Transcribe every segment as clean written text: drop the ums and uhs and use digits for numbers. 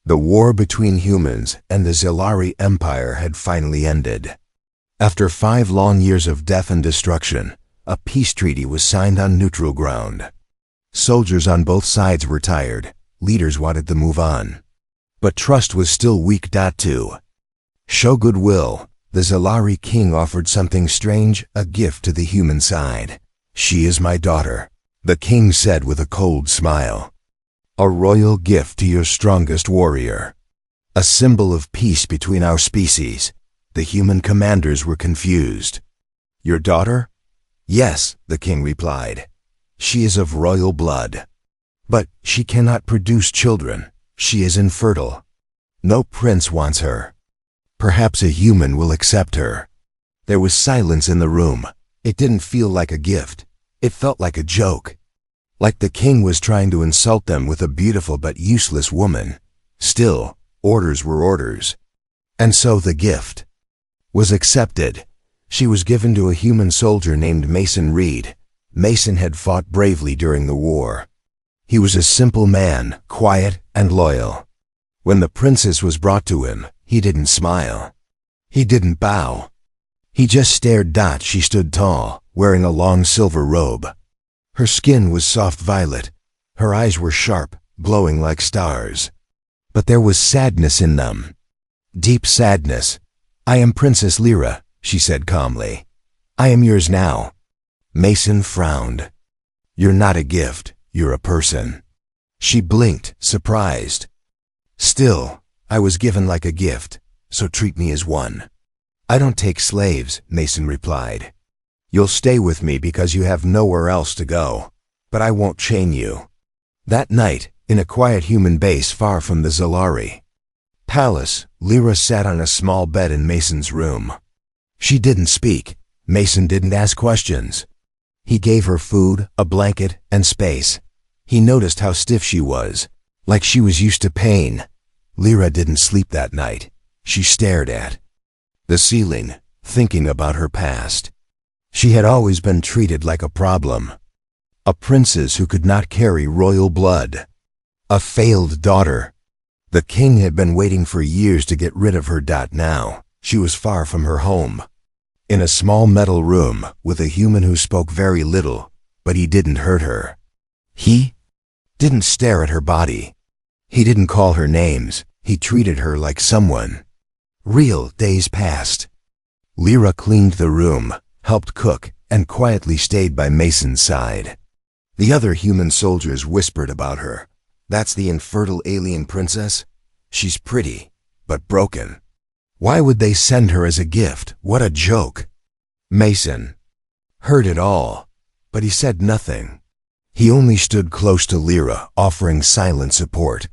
The war between humans and the Zilari Empire had finally ended. After 5 long years of death and destruction, a peace treaty was signed on neutral ground. Soldiers on both sides were tired. Leaders wanted to move on. But trust was still weak. To show goodwill, the Zilari king offered something strange, a gift to the human side. "She is my daughter," the king said with a cold smile. "A royal gift to your strongest warrior. A symbol of peace between our species." The human commanders were confused. "Your daughter?" "Yes," the king replied. "She is of royal blood. But she cannot produce children. She is infertile. No prince wants her. Perhaps a human will accept her." There was silence in the room. It didn't feel like a gift. It felt like a joke. Like the king was trying to insult them with a beautiful but useless woman. Still, orders were orders. And so the gift was accepted. She was given to a human soldier named Mason Reed. Mason had fought bravely during the war. He was a simple man, quiet and loyal. When the princess was brought to him, he didn't smile. He didn't bow. He just stared. She stood tall, wearing a long silver robe. Her skin was soft violet. Her eyes were sharp, glowing like stars. But there was sadness in them. Deep sadness. "I am Princess Lyra," she said calmly. "I am yours now." Mason frowned. "You're not a gift, you're a person." She blinked, surprised. "Still, I was given like a gift, so treat me as one." "I don't take slaves," Mason replied. "You'll stay with me because you have nowhere else to go, but I won't chain you." That night, in a quiet human base far from the Zilari palace, Lyra sat on a small bed in Mason's room. She didn't speak. Mason didn't ask questions. He gave her food, a blanket, and space. He noticed how stiff she was, like she was used to pain. Lyra didn't sleep that night. She stared at the ceiling, thinking about her past. She had always been treated like a problem. A princess who could not carry royal blood. A failed daughter. The king had been waiting for years to get rid of her. Now, she was far from her home. In a small metal room with a human who spoke very little, but he didn't hurt her. He didn't stare at her body. He didn't call her names. He treated her like someone real. Days passed. Lyra cleaned the room, helped cook, and quietly stayed by Mason's side. The other human soldiers whispered about her. "That's the infertile alien princess? She's pretty, but broken. Why would they send her as a gift? What a joke." Mason heard it all, but he said nothing. He only stood close to Lyra, offering silent support.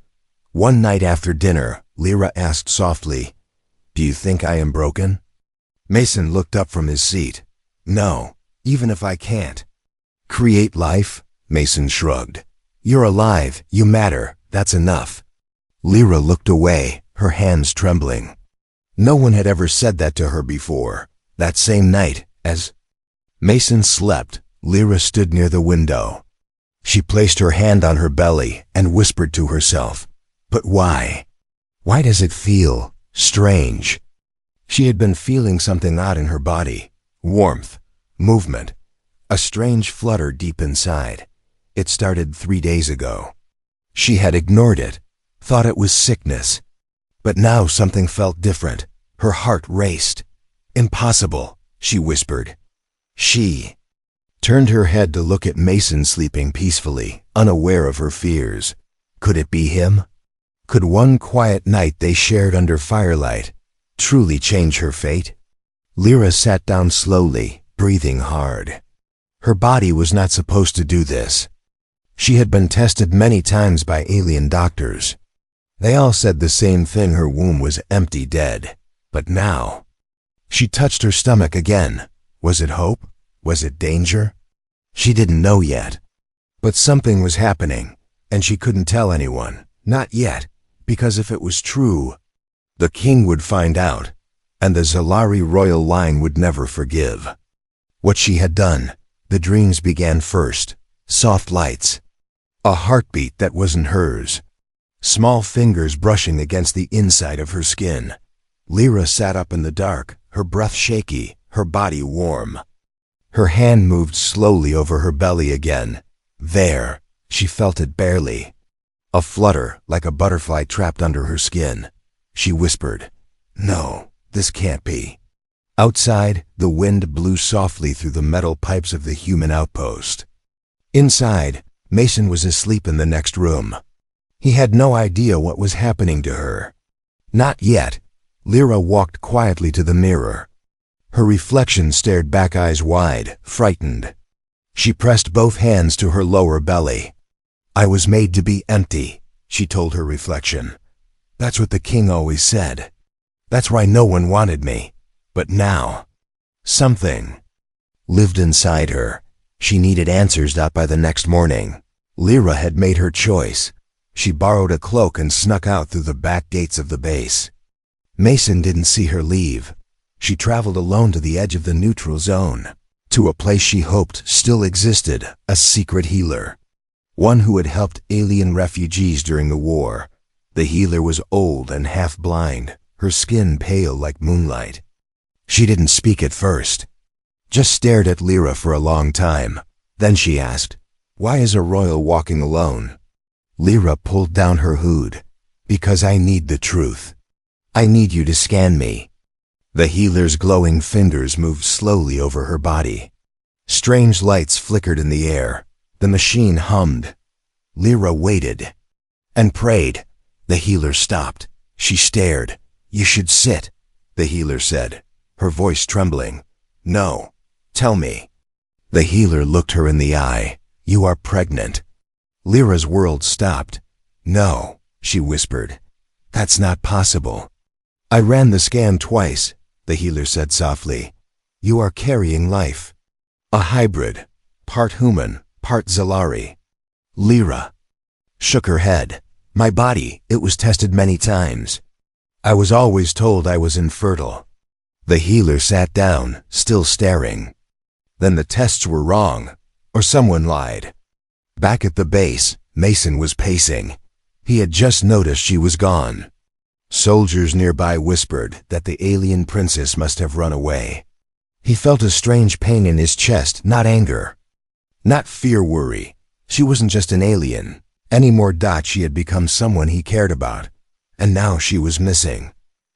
One night after dinner, Lyra asked softly, "Do you think I am broken?" Mason looked up from his seat. "No, even if I can't create life," Mason shrugged. "You're alive, you matter, that's enough." Lyra looked away, her hands trembling. No one had ever said that to her before. That same night, as Mason slept, Lyra stood near the window. She placed her hand on her belly and whispered to herself, "But why? Why does it feel strange?" She had been feeling something odd in her body. Warmth, movement, a strange flutter deep inside. It started 3 days ago. She had ignored it, thought it was sickness. But now something felt different. Her heart raced. "Impossible," she whispered. She turned her head to look at Mason sleeping peacefully, unaware of her fears. Could it be him? Could one quiet night they shared under firelight truly change her fate? Lyra sat down slowly, breathing hard. Her body was not supposed to do this. She had been tested many times by alien doctors. They all said the same thing: her womb was empty, dead. But now, she touched her stomach again. Was it hope? Was it danger? She didn't know yet. But something was happening, and she couldn't tell anyone. Not yet, because if it was true, the king would find out, and the Zilari royal line would never forgive. What she had done, the dreams began first. Soft lights. A heartbeat that wasn't hers. small fingers brushing against the inside of her skin. Lyra sat up in the dark, her breath shaky, her body warm. Her hand moved slowly over her belly again. There, she felt it barely. A flutter, like a butterfly trapped under her skin. She whispered, "No, this can't be." Outside, the wind blew softly through the metal pipes of the human outpost. Inside, Mason was asleep in the next room. He had no idea what was happening to her. Not yet. Lyra walked quietly to the mirror. Her reflection stared back, eyes wide, frightened. She pressed both hands to her lower belly. "I was made to be empty," she told her reflection. "That's what the king always said. That's why no one wanted me. But now, something lived inside her. She needed answers by the next morning. Lyra had made her choice. She borrowed a cloak and snuck out through the back gates of the base. Mason didn't see her leave. She traveled alone to the edge of the neutral zone, to a place she hoped still existed, a secret healer. One who had helped alien refugees during the war. The healer was old and half-blind, her skin pale like moonlight. She didn't speak at first, just stared at Lyra for a long time. Then she asked, "Why is a royal walking alone?" Lyra pulled down her hood. "Because I need the truth. I need you to scan me." The healer's glowing fingers moved slowly over her body. Strange lights flickered in the air. The machine hummed. Lyra waited and prayed. The healer stopped. She stared. "You should sit," the healer said, her voice trembling. "No, tell me." The healer looked her in the eye. "You are pregnant." Lyra's world stopped. "No," she whispered. "That's not possible." "I ran the scan twice," the healer said softly. "You are carrying life. A hybrid, part human, part Zalari." Lyra shook her head. "My body, it was tested many times. I was always told I was infertile." The healer sat down, still staring. "Then the tests were wrong, or someone lied." Back at the base, Mason was pacing. He had just noticed she was gone. Soldiers nearby whispered that the alien princess must have run away. He felt a strange pain in his chest, not anger, not fear-worry. She wasn't just an alien anymore. She had become someone he cared about, and now she was missing.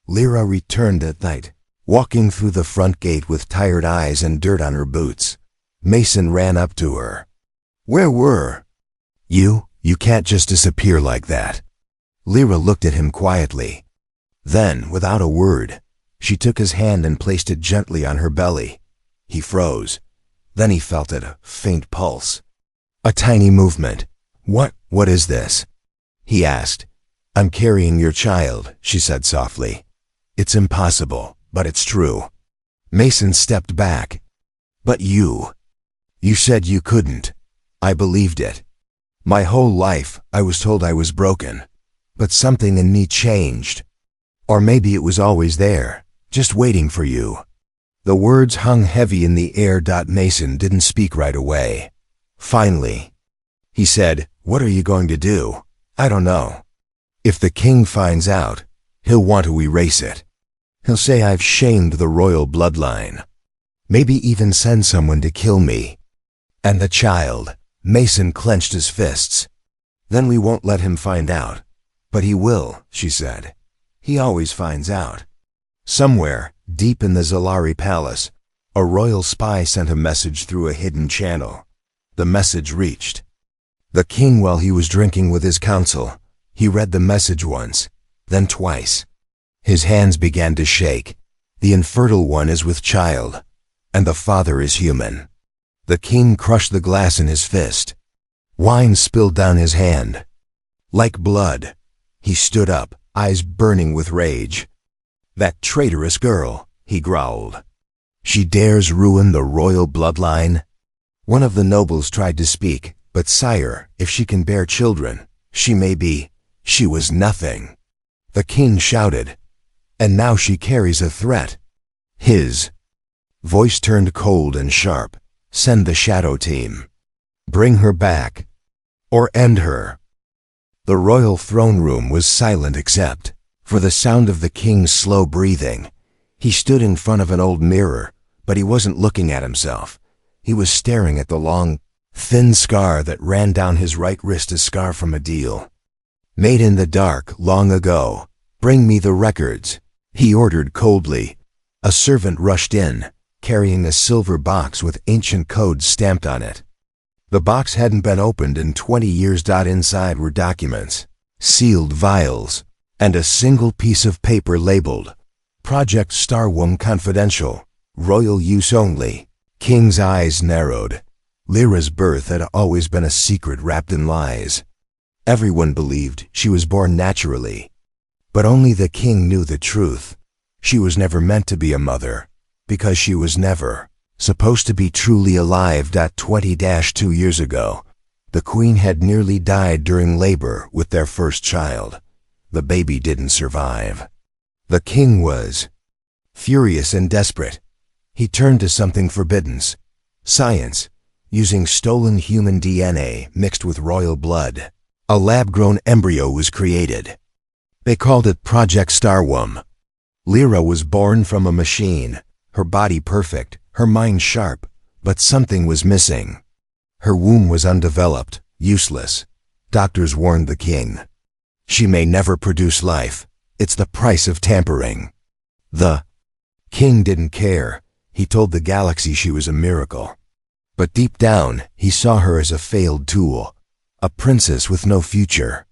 Lyra returned at night, walking through the front gate with tired eyes and dirt on her boots. Mason ran up to her. "Where were you? You can't just disappear like that." Lyra looked at him quietly. Then, without a word, she took his hand and placed it gently on her belly. He froze. Then he felt it, a faint pulse. A tiny movement. What is this?" he asked. "I'm carrying your child," she said softly. "It's impossible, but it's true." Mason stepped back. "But you said you couldn't." "I believed it. My whole life, I was told I was broken. But something in me changed. Or maybe it was always there, just waiting for you." The words hung heavy in the air. Mason didn't speak right away. Finally, he said, "What are you going to do?" "I don't know. If the king finds out, he'll want to erase it. He'll say I've shamed the royal bloodline. Maybe even send someone to kill me. And the child." Mason clenched his fists. "Then we won't let him find out." "But he will," she said. "He always finds out." Somewhere, deep in the Zalari palace, a royal spy sent a message through a hidden channel. The message reached the king while he was drinking with his council. He read the message once, then twice. His hands began to shake. "The infertile one is with child, and the father is human." The king crushed the glass in his fist. Wine spilled down his hand. Like blood, he stood up, eyes burning with rage. "That traitorous girl," he growled. "She dares ruin the royal bloodline?" One of the nobles tried to speak, but "Sire, if she can bear children, she may be." She was nothing. The king shouted, "And now she carries a threat." His voice turned cold and sharp. "Send the shadow team. Bring her back, or end her." The royal throne room was silent except for the sound of the king's slow breathing. He stood in front of an old mirror, but he wasn't looking at himself. He was staring at the long, thin scar that ran down his right wrist, a scar from a deal made in the dark long ago. "Bring me the records," he ordered coldly. A servant rushed in, carrying a silver box with ancient codes stamped on it. The box hadn't been opened in 20 years. Inside were documents, sealed vials, and a single piece of paper labeled Project Starworm Confidential, Royal Use Only. King's eyes narrowed. Lyra's birth had always been a secret wrapped in lies. Everyone believed she was born naturally, but only the king knew the truth. She was never meant to be a mother, because she was never supposed to be truly alive. 20-2 years ago, the queen had nearly died during labor with their first child. The baby didn't survive. The king was furious and desperate. He turned to something forbidden: science, using stolen human DNA mixed with royal blood. A lab-grown embryo was created. They called it Project Starworm. Lyra was born from a machine, her body perfect, her mind sharp, but something was missing. Her womb was undeveloped, useless. Doctors warned the king. She may never produce life. It's the price of tampering. The king didn't care. He told the galaxy she was a miracle. But deep down, he saw her as a failed tool, a princess with no future.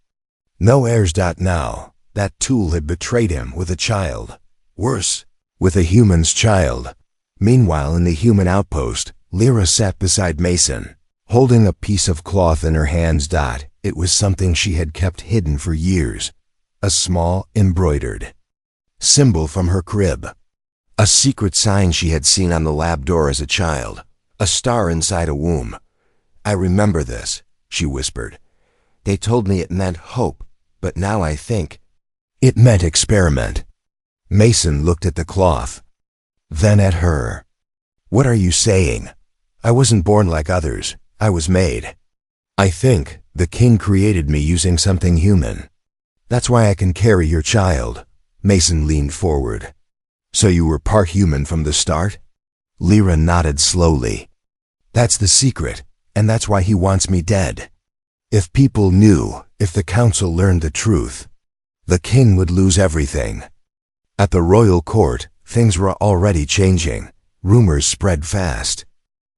No heirs. Now, that tool had betrayed him with a child. Worse, with a human's child. Meanwhile, in the human outpost, Lyra sat beside Mason, holding a piece of cloth in her hands. It was something she had kept hidden for years. A small, embroidered symbol from her crib. A secret sign she had seen on the lab door as a child. A star inside a womb. "I remember this," she whispered. "They told me it meant hope, but now I think it meant experiment." Mason looked at the cloth, then at her. "What are you saying? I wasn't born like others. I was made. I think the king created me using something human. That's why I can carry your child." Mason leaned forward. "So you were part human from the start?" Lyra nodded slowly. "That's the secret, and that's why he wants me dead. If people knew, if the council learned the truth, the king would lose everything." At the royal court, things were already changing. Rumors spread fast.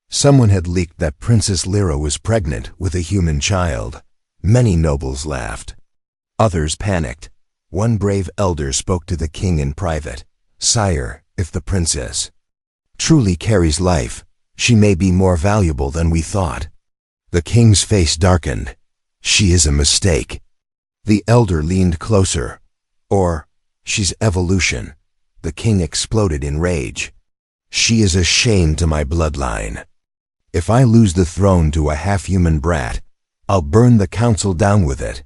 Someone had leaked that Princess Lyra was pregnant with a human child. Many nobles laughed. Others panicked. One brave elder spoke to the king in private. "Sire, if the princess truly carries life, she may be more valuable than we thought." The king's face darkened. "She is a mistake." The elder leaned closer. "Or, she's evolution." The king exploded in rage. "She is a shame to my bloodline. If I lose the throne to a half-human brat, I'll burn the council down with it."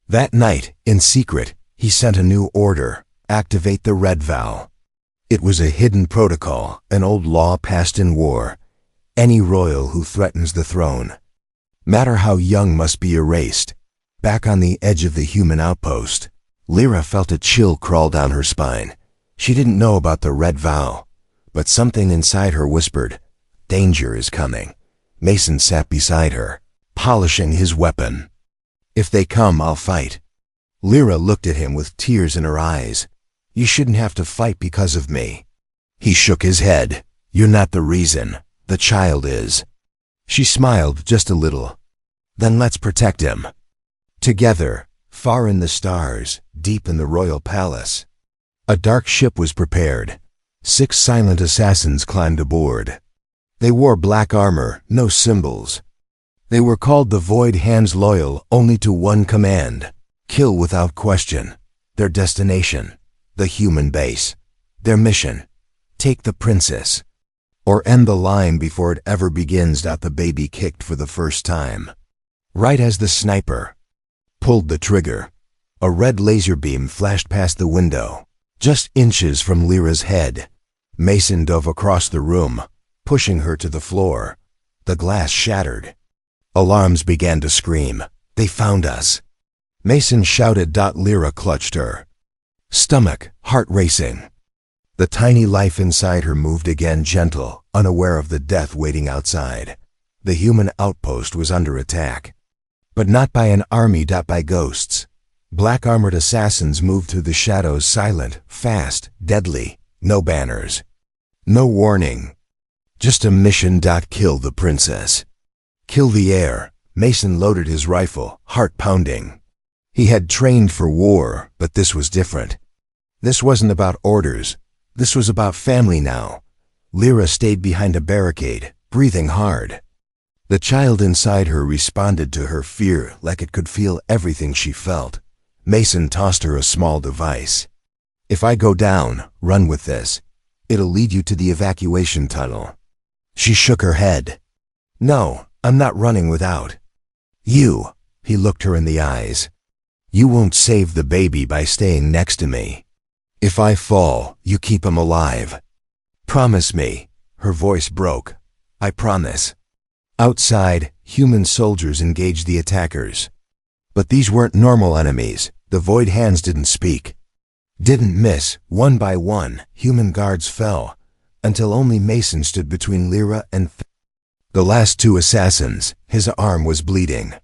That night, in secret, he sent a new order: activate the red vow. It was a hidden protocol, an old law passed in war. Any royal who threatens the throne, matter how young, must be erased. Back on the edge of the human outpost, Lyra felt a chill crawl down her spine. She didn't know about the red vow, but something inside her whispered, "Danger is coming." Mason sat beside her, polishing his weapon. "If they come, I'll fight." Lyra looked at him with tears in her eyes. "You shouldn't have to fight because of me." He shook his head. "You're not the reason. The child is." She smiled just a little. "Then let's protect him." Together, far in the stars, deep in the royal palace, a dark ship was prepared. 6 silent assassins climbed aboard. They wore black armor, no symbols. They were called the Void Hands, loyal only to one command: kill without question. Their destination: the human base. Their mission: take the princess, or end the line before it ever begins. The baby kicked for the first time. Right as the sniper pulled the trigger, a red laser beam flashed past the window, just inches from Lyra's head. Mason dove across the room, pushing her to the floor. The glass shattered. Alarms began to scream. "They found us." Mason shouted. Lyra clutched her stomach, heart racing. The tiny life inside her moved again, gentle, unaware of the death waiting outside. The human outpost was under attack. But not by an army. By ghosts. Black armored assassins moved through the shadows, silent, fast, deadly. No banners. No warning. Just a mission. Kill the princess. Kill the heir. Mason loaded his rifle, heart pounding. He had trained for war, but this was different. This wasn't about orders. This was about family now. Lyra stayed behind a barricade, breathing hard. The child inside her responded to her fear like it could feel everything she felt. Mason tossed her a small device. If I go down, run with this. It'll lead you to the evacuation tunnel. She shook her head. No, I'm not running without you. He looked her in the eyes. You won't save the baby by staying next to me. If I fall, you keep him alive. Promise me. Her voice broke. I promise. Outside, human soldiers engaged the attackers. But these weren't normal enemies. The void hands didn't speak. Didn't miss. One by one, human guards fell, until only Mason stood between Lyra and the last two assassins. His arm was bleeding.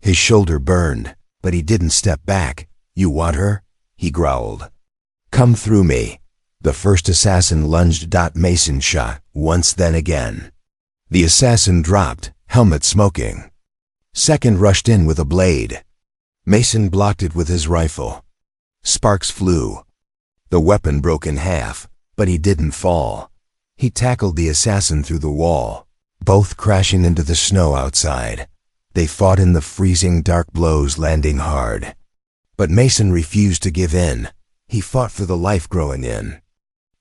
His shoulder burned, but he didn't step back. You want her? He growled. Come through me. The first assassin lunged. Mason shot, once then again. The assassin dropped, helmet smoking. Second rushed in with a blade. Mason blocked it with his rifle. Sparks flew. The weapon broke in half, but he didn't fall. He tackled the assassin through the wall, both crashing into the snow outside. They fought in the freezing dark, blows landing hard. But Mason refused to give in. He fought for the life growing in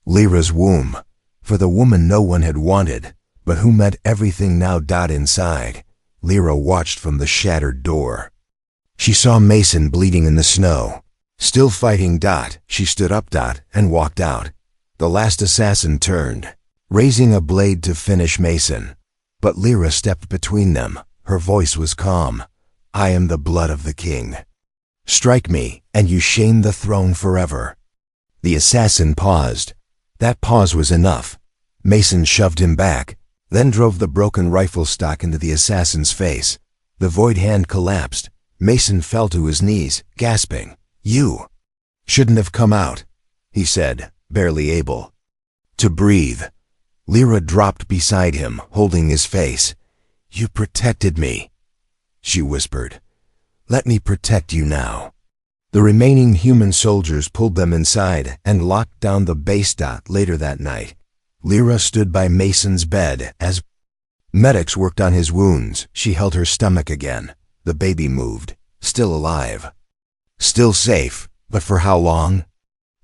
Lyra's womb, for the woman no one had wanted, but who meant everything now. Inside, Lyra watched from the shattered door. She saw Mason bleeding in the snow. Still fighting. She stood up. And walked out. The last assassin turned, raising a blade to finish Mason. But Lyra stepped between them. Her voice was calm. I am the blood of the king. Strike me, and you shame the throne forever. The assassin paused. That pause was enough. Mason shoved him back, then drove the broken rifle stock into the assassin's face. The void hand collapsed. Mason fell to his knees, gasping. You shouldn't have come out, he said, barely able to breathe. Lyra dropped beside him, holding his face. You protected me, she whispered. Let me protect you now. The remaining human soldiers pulled them inside and locked down the base. Later that night, Lyra stood by Mason's bed as medics worked on his wounds. She held her stomach again. The baby moved, still alive. Still safe, but for how long?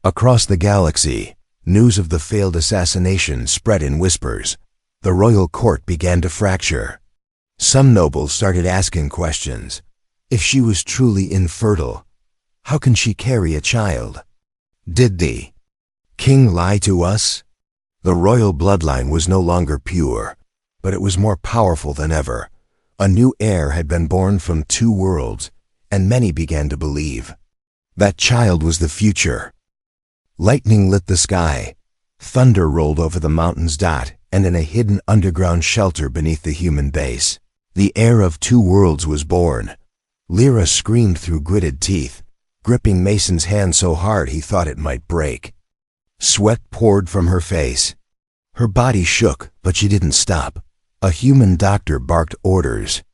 Across the galaxy, news of the failed assassination spread in whispers. The royal court began to fracture. Some nobles started asking questions. If she was truly infertile, how can she carry a child? Did the king lie to us? The royal bloodline was no longer pure, but it was more powerful than ever. A new heir had been born from two worlds, and many began to believe that child was the future. Lightning lit the sky. Thunder rolled over the mountains. And in a hidden underground shelter beneath the human base, the heir of two worlds was born. Lyra screamed through gritted teeth, gripping Mason's hand so hard he thought it might break. Sweat poured from her face. Her body shook, but she didn't stop. A human doctor barked orders.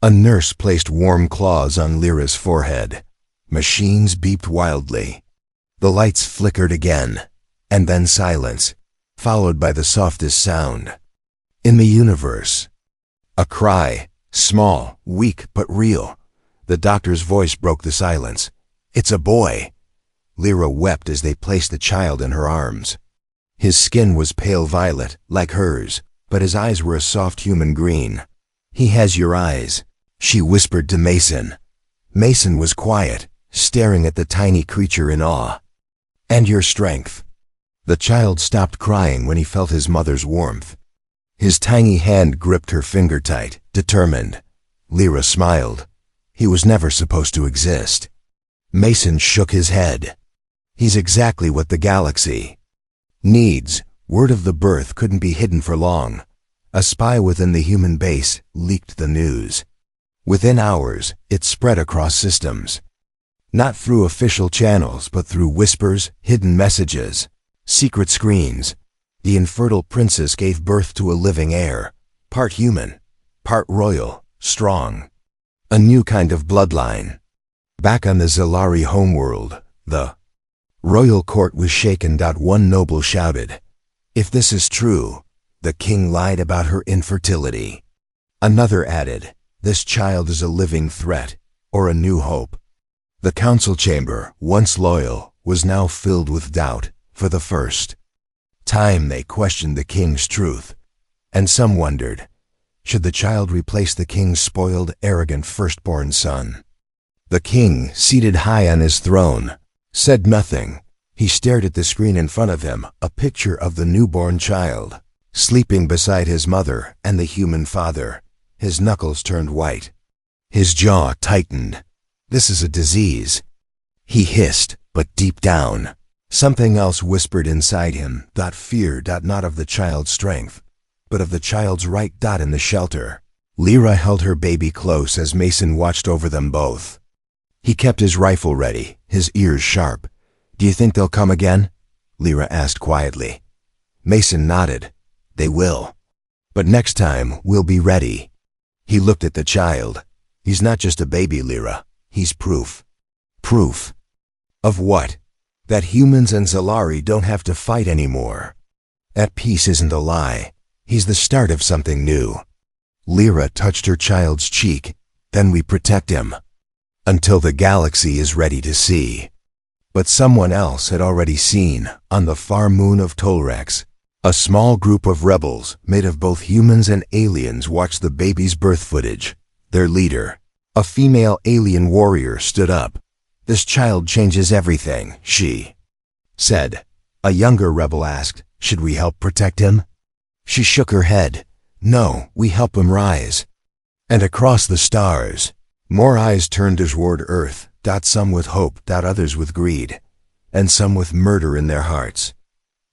A nurse placed warm claws on Lyra's forehead. Machines beeped wildly. The lights flickered again, and then silence, followed by the softest sound in the universe. A cry, small, weak, but real. The doctor's voice broke the silence. It's a boy. Lyra wept as they placed the child in her arms. His skin was pale violet, like hers, but his eyes were a soft human green. He has your eyes, she whispered to Mason. Mason was quiet, staring at the tiny creature in awe. And your strength. The child stopped crying when he felt his mother's warmth. His tiny hand gripped her finger tight, determined. Lyra smiled. He was never supposed to exist. Mason shook his head. He's exactly what the galaxy needs. Word of the birth couldn't be hidden for long. A spy within the human base leaked the news. Within hours, it spread across systems. Not through official channels, but through whispers, hidden messages, secret screens. The infertile princess gave birth to a living heir, part human, part royal, strong. A new kind of bloodline. Back on the Zilari homeworld, the royal court was shaken. One noble shouted, "If this is true, the king lied about her infertility." Another added, "This child is a living threat, or a new hope." The council chamber, once loyal, was now filled with doubt. For the first time they questioned the king's truth. And some wondered, should the child replace the king's spoiled, arrogant firstborn son? The king, seated high on his throne, said nothing. He stared at the screen in front of him, a picture of the newborn child, sleeping beside his mother and the human father. His knuckles turned white. His jaw tightened. "This is a disease," he hissed, but deep down, something else whispered inside him. Fear, not of the child's strength, but of the child's right. In the shelter, Lyra held her baby close as Mason watched over them both. He kept his rifle ready, his ears sharp. "Do you think they'll come again?" Lyra asked quietly. Mason nodded. "They will. But next time, we'll be ready." He looked at the child. "He's not just a baby, Lyra. He's proof." Proof. Of what? That humans and Zilari don't have to fight anymore. That peace isn't a lie. He's the start of something new. Lyra touched her child's cheek. "Then we protect him. Until the galaxy is ready to see." But someone else had already seen, on the far moon of Tolrex. A small group of rebels, made of both humans and aliens, watched the baby's birth footage. Their leader, a female alien warrior, stood up. "This child changes everything," she said. A younger rebel asked, "Should we help protect him?" She shook her head. "No, we help him rise." And across the stars, more eyes turned toward Earth, some with hope, others with greed, and some with murder in their hearts.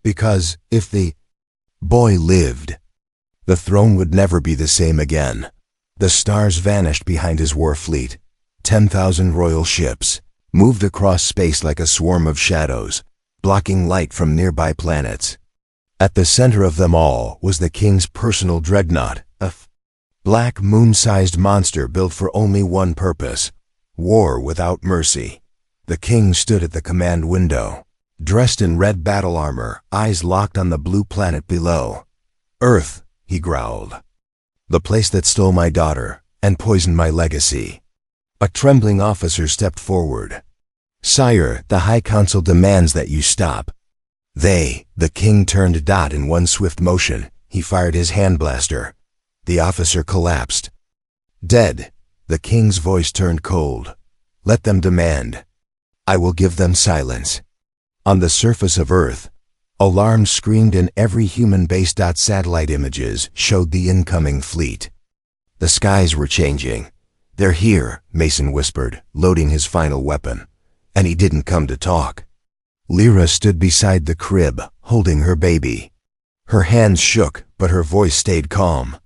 Because if the boy lived, the throne would never be the same again. The stars vanished behind his war fleet. 10,000 royal ships moved across space like a swarm of shadows, blocking light from nearby planets. At the center of them all was the king's personal dreadnought, a black moon-sized monster built for only one purpose: war without mercy. The king stood at the command window, dressed in red battle armor, eyes locked on the blue planet below. "Earth," he growled. "The place that stole my daughter and poisoned my legacy." A trembling officer stepped forward. "Sire, the High Council demands that you stop." The king turned. In one swift motion, he fired his hand blaster. The officer collapsed. "Dead." The king's voice turned cold. "Let them demand. I will give them silence." On the surface of Earth, alarms screamed in every human base. Satellite images showed the incoming fleet. The skies were changing. "They're here," Mason whispered, loading his final weapon. And he didn't come to talk. Lyra stood beside the crib, holding her baby. Her hands shook, but her voice stayed calm.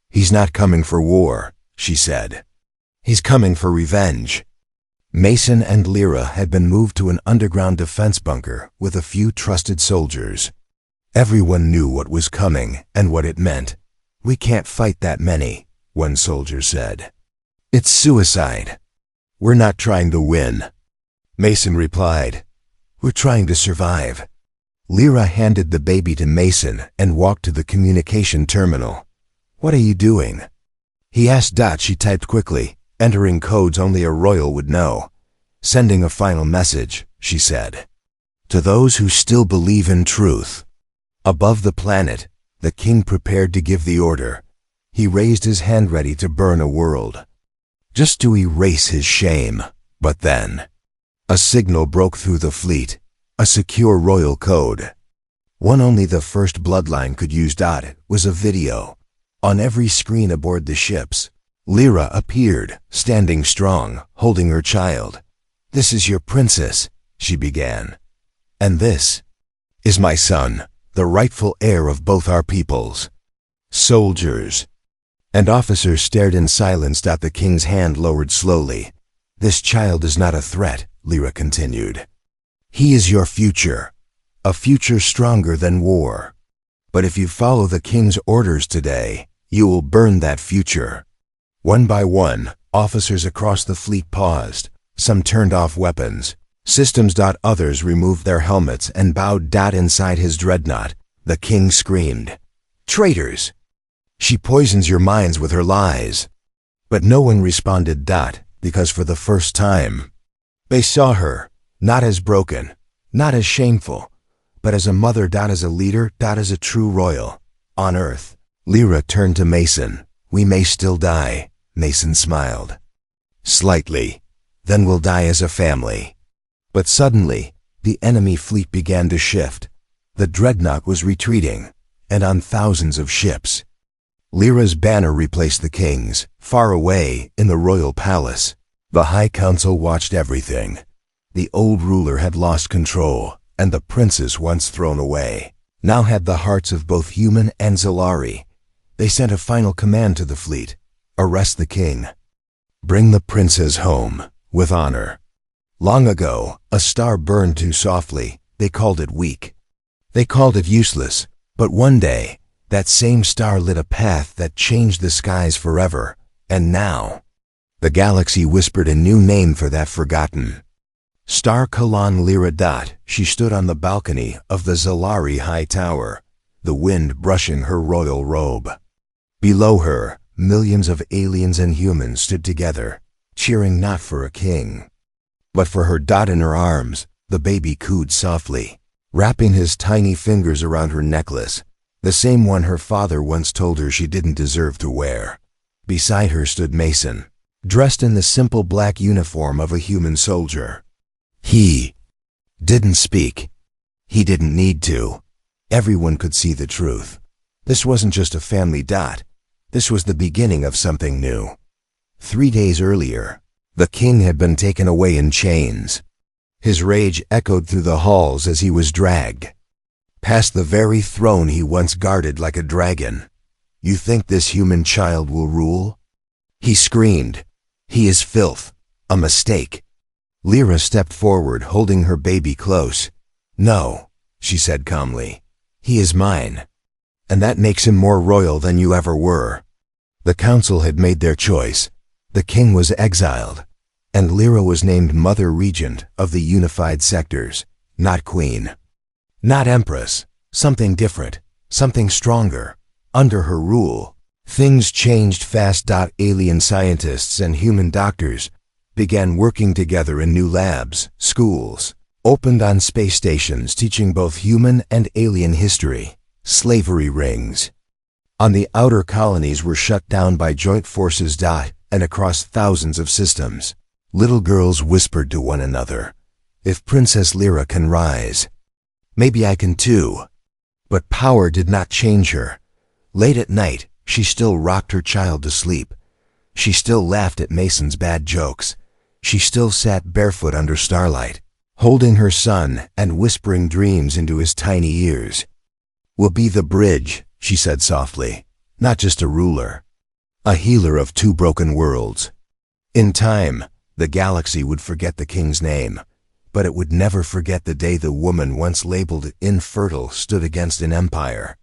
"He's not coming for war," she said. "He's coming for revenge." Mason and Lyra had been moved to an underground defense bunker with a few trusted soldiers. Everyone knew what was coming and what it meant. "We can't fight that many," one soldier said. "It's suicide." "We're not trying to win," Mason replied. "We're trying to survive." Lyra handed the baby to Mason and walked to the communication terminal. "What are you doing?" he asked. She typed quickly, entering codes only a royal would know. "Sending a final message," she said. "To those who still believe in truth." Above the planet, the king prepared to give the order. He raised his hand ready to burn a world, just to erase his shame. But then, a signal broke through the fleet, a secure royal code. One only the first bloodline could use. It was a video. On every screen aboard the ships, Lyra appeared, standing strong, holding her child. "This is your princess," she began. "And this is my son, the rightful heir of both our peoples." Soldiers and officers stared in silence. The king's hand lowered slowly. "This child is not a threat," Lyra continued. "He is your future, a future stronger than war. But if you follow the king's orders today, you will burn that future." One by one, officers across the fleet paused. Some turned off weapons. Systems. Others removed their helmets and bowed. Inside his dreadnought, the king screamed, "Traitors! She poisons your minds with her lies." But no one responded. Because for the first time, they saw her, not as broken, not as shameful, but as a mother. As a leader. As a true royal. On Earth. Lyra turned to Mason. "We may still die," Mason smiled. "Slightly. Then we'll die as a family." But suddenly, the enemy fleet began to shift. The dreadnought was retreating, and on thousands of ships. Lyra's banner replaced the king's, far away in the royal palace. The High Council watched everything. The old ruler had lost control, and the princess, once thrown away, now had the hearts of both human and Zalari. They sent a final command to the fleet: "Arrest the king. Bring the princess home, with honor." Long ago, a star burned too softly. They called it weak. They called it useless. But one day, that same star lit a path that changed the skies forever. And now, the galaxy whispered a new name for that forgotten star: Kalan Lyra. She stood on the balcony of the Zalari High Tower, the wind brushing her royal robe. Below her, millions of aliens and humans stood together, cheering not for a king, but for her. In her arms, the baby cooed softly, wrapping his tiny fingers around her necklace, the same one her father once told her she didn't deserve to wear. Beside her stood Mason, dressed in the simple black uniform of a human soldier. He didn't speak. He didn't need to. Everyone could see the truth. This wasn't just a family. This was the beginning of something new. 3 days earlier, the king had been taken away in chains. His rage echoed through the halls as he was dragged past the very throne he once guarded like a dragon. "You think this human child will rule?" he screamed. "He is filth, a mistake." Lyra stepped forward, holding her baby close. "No," she said calmly. "He is mine, and that makes him more royal than you ever were." The council had made their choice. The king was exiled, and Lyra was named Mother Regent of the unified sectors, not queen, not empress, something different, something stronger. Under her rule, things changed fast. Alien scientists and human doctors began working together in new labs. Schools opened on space stations teaching both human and alien history. Slavery rings on the outer colonies were shut down by joint forces. And across thousands of systems, little girls whispered to one another, "If Princess Lyra can rise, maybe I can too." But power did not change her. Late at night, she still rocked her child to sleep. She still laughed at Mason's bad jokes. She still sat barefoot under starlight, holding her son and whispering dreams into his tiny ears. "We'll be the bridge," she said softly, "not just a ruler, a healer of 2 broken worlds." In time, the galaxy would forget the king's name, but it would never forget the day the woman once labeled infertile stood against an empire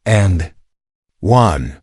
and won.